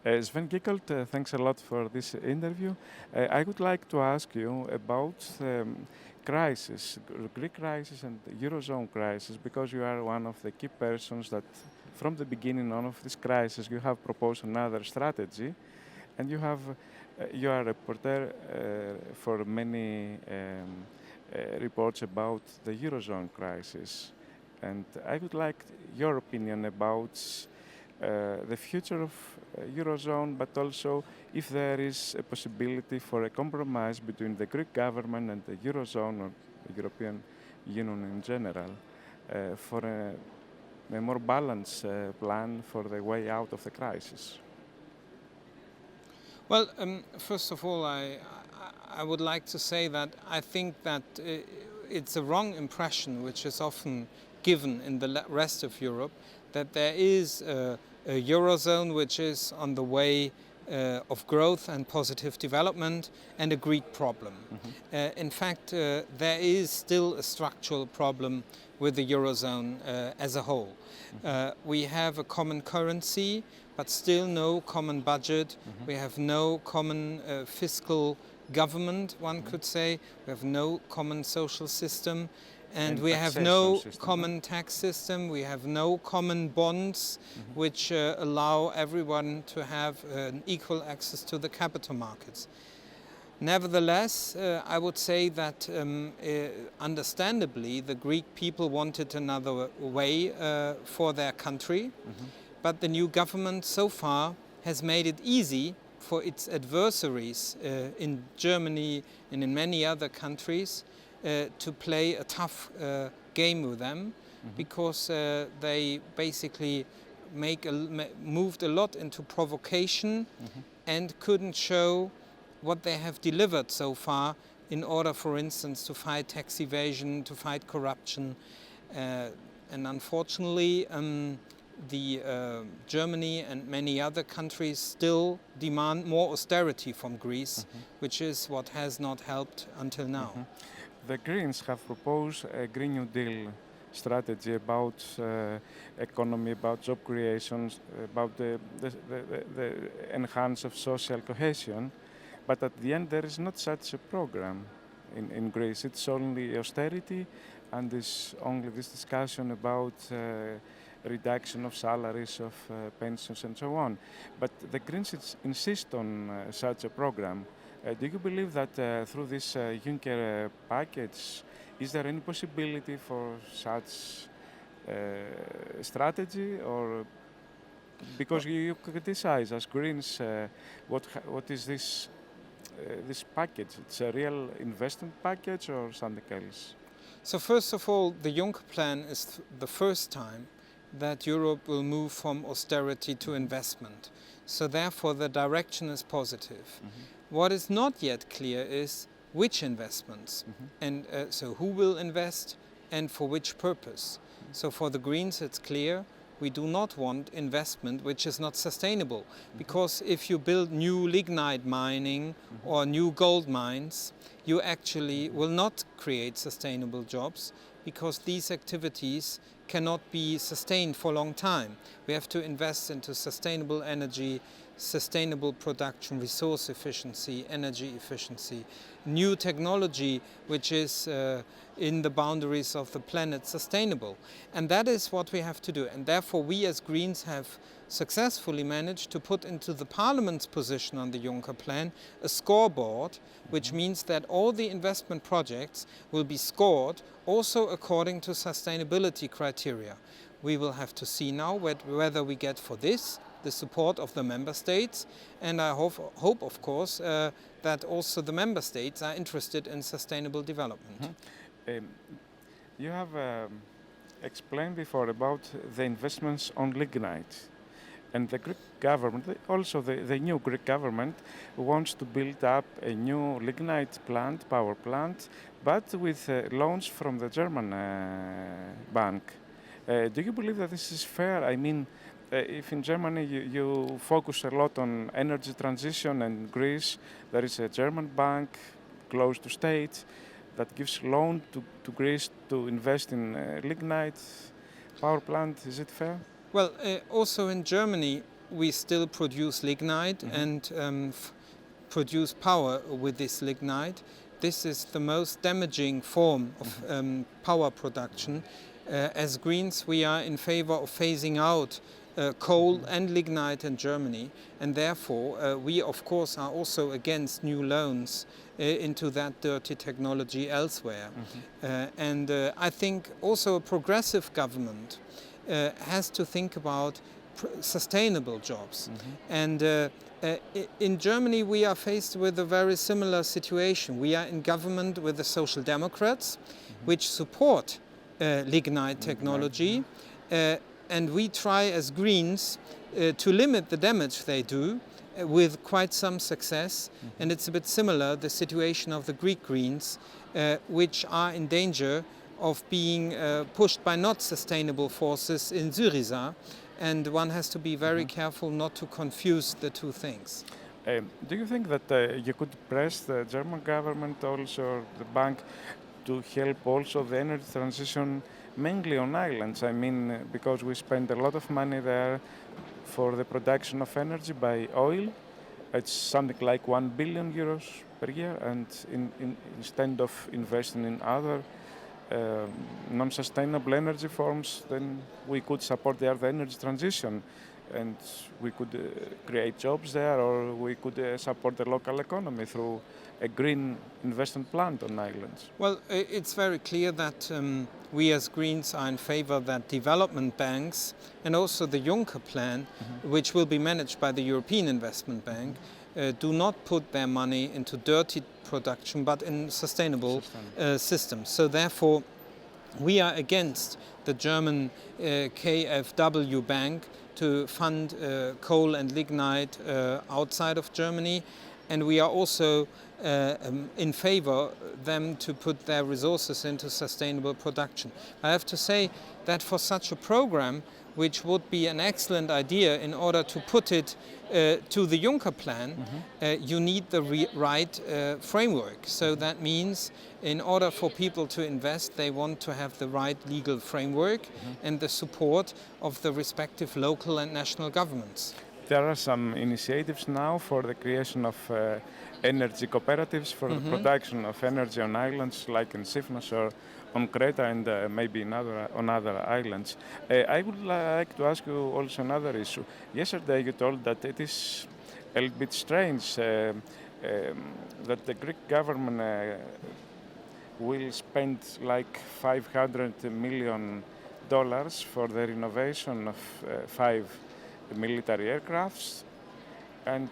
Sven Giegold, thanks a lot for this interview. I would like to ask you about crisis, Greek crisis and Eurozone crisis, because you are one of the key persons that from the beginning on of this crisis you have proposed another strategy, and you are a reporter for many reports about the Eurozone crisis. And I would like your opinion about the future of Eurozone, but also if there is a possibility for a compromise between the Greek government and the Eurozone or the European Union in general for a more balanced plan for the way out of the crisis. Well, first of all, I would like to say that I think that it's a wrong impression which is often given in the rest of Europe that there is a Eurozone which is on the way of growth and positive development and a Greek problem. Mm-hmm. In fact, there is still a structural problem with the Eurozone as a whole. Mm-hmm. We have a common currency, but still no common budget. Mm-hmm. We have no common fiscal government, one could say. We have no common social system. And we have no common tax system, we have no common bonds which allow everyone to have equal access to the capital markets. Nevertheless, I would say that understandably the Greek people wanted another way for their country, but the new government so far has made it easy for its adversaries in Germany and in many other countries to play a tough game with them, because they basically moved a lot into provocation and couldn't show what they have delivered so far in order, for instance, to fight tax evasion, to fight corruption. And unfortunately, Germany and many other countries still demand more austerity from Greece, which is what has not helped until now. The Greens have proposed a Green New Deal strategy about economy, about job creation, about the enhance of social cohesion. But at the end, there is not such a program in Greece. It's only austerity, and there's only this discussion about reduction of salaries, of pensions, and so on. But the Greens insist on such a program. Do you believe that through this Juncker package, is there any possibility for such strategy, or because you criticize as Greens what is this package? It's a real investment package or something else? So first of all, the Juncker plan is the first time that Europe will move from austerity to investment. So therefore the direction is positive. What is not yet clear is which investments, and so who will invest and for which purpose. So for the Greens it's clear we do not want investment which is not sustainable, because if you build new lignite mining or new gold mines, you actually will not create sustainable jobs, because these activities cannot be sustained for a long time. We have to invest into sustainable energy, sustainable production, resource efficiency, energy efficiency, new technology which is in the boundaries of the planet sustainable. And that is what we have to do. And therefore we as Greens have successfully managed to put into the Parliament's position on the Juncker plan a scoreboard, which means that all the investment projects will be scored also according to sustainability criteria. We will have to see now whether we get for this the support of the member states, and I hope of course, that also the member states are interested in sustainable development. You have explained before about the investments on lignite, and the Greek government, also the new Greek government, wants to build up a new lignite plant, power plant, but with loans from the German bank. Do you believe that this is fair? I mean, if in Germany you focus a lot on energy transition, and in Greece there is a German bank close to state that gives loan to Greece to invest in lignite power plant, is it fair? Well, also in Germany we still produce lignite and produce power with this lignite. This is the most damaging form of power production. As Greens, we are in favor of phasing out coal and lignite in Germany, and therefore we of course are also against new loans into that dirty technology elsewhere. And I think also a progressive government has to think about sustainable jobs. And in Germany we are faced with a very similar situation. We are in government with the Social Democrats, which support lignite technology, and we try as Greens to limit the damage they do with quite some success. And it's a bit similar, the situation of the Greek Greens, which are in danger of being pushed by not sustainable forces in Syriza, and one has to be very careful not to confuse the two things. Do you think that you could press the German government also, or the bank, to help also the energy transition mainly on islands? I mean, because we spend a lot of money there for the production of energy by oil. It's something like 1 billion euros per year, and instead of investing in other non-sustainable energy forms, then we could support the energy transition, and we could create jobs there, or we could support the local economy through a green investment plan on islands. Well, it's very clear that we as Greens are in favor that development banks and also the Juncker plan, which will be managed by the European Investment Bank, do not put their money into dirty production but in sustainable systems. So therefore we are against the German KfW bank to fund coal and lignite outside of Germany, and we are also in favor them to put their resources into sustainable production. I have to say that for such a program, which would be an excellent idea in order to put it to the Juncker plan, you need the right framework. So that means in order for people to invest, they want to have the right legal framework and the support of the respective local and national governments. There are some initiatives now for the creation of energy cooperatives for the production of energy on islands like in Sifnos or on Creta and maybe on other islands. I would like to ask you also another issue. Yesterday you told that it is a little bit strange that the Greek government will spend like $500 million for the renovation of 5 military aircrafts, and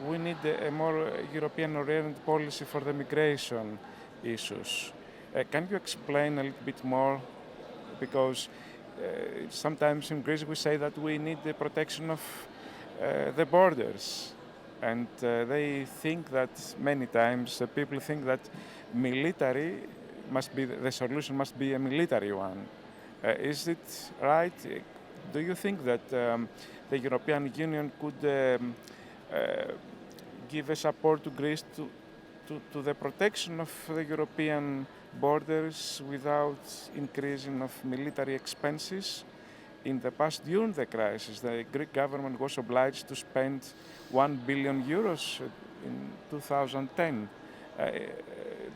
we need a more European-oriented policy for the migration issues. Can you explain a little bit more? Because sometimes in Greece we say that we need the protection of the borders, and they think that many times people think that military must be the solution, must be a military one. Is it right? Do you think that the European Union could give a support to Greece to the protection of the European borders without increasing of military expenses? In the past, during the crisis, the Greek government was obliged to spend 1 billion euros in 2010. At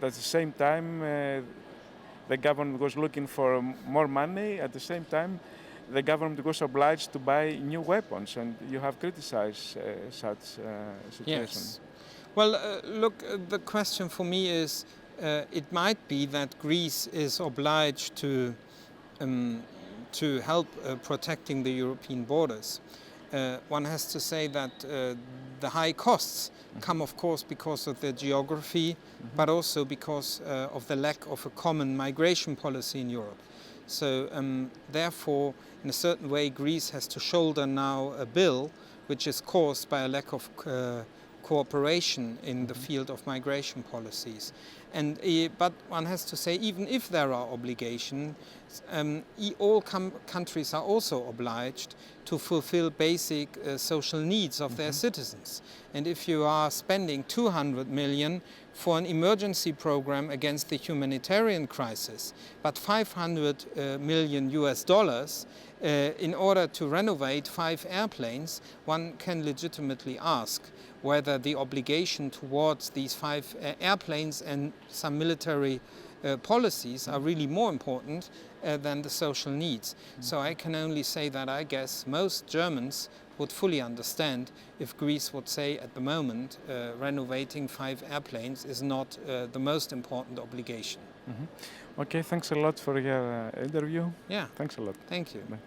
the same time, the government was looking for more money. At the same time, the government was obliged to buy new weapons, and you have criticized such situation. Yes. Well, look, the question for me is, it might be that Greece is obliged to help protecting the European borders. One has to say that the high costs come, of course, because of the geography, but also because of the lack of a common migration policy in Europe. So therefore, in a certain way, Greece has to shoulder now a bill which is caused by a lack of cooperation in the field of migration policies. And but one has to say, even if there are obligations, all countries are also obliged to fulfill basic social needs of their citizens. And if you are spending 200 million for an emergency program against the humanitarian crisis, but $500 million In order to renovate 5 airplanes, one can legitimately ask whether the obligation towards these 5 airplanes and some military policies are really more important than the social needs. So I can only say that I guess most Germans would fully understand if Greece would say at the moment renovating 5 airplanes is not the most important obligation. Okay, thanks a lot for your interview. Yeah. Thanks a lot. Thank you. Bye.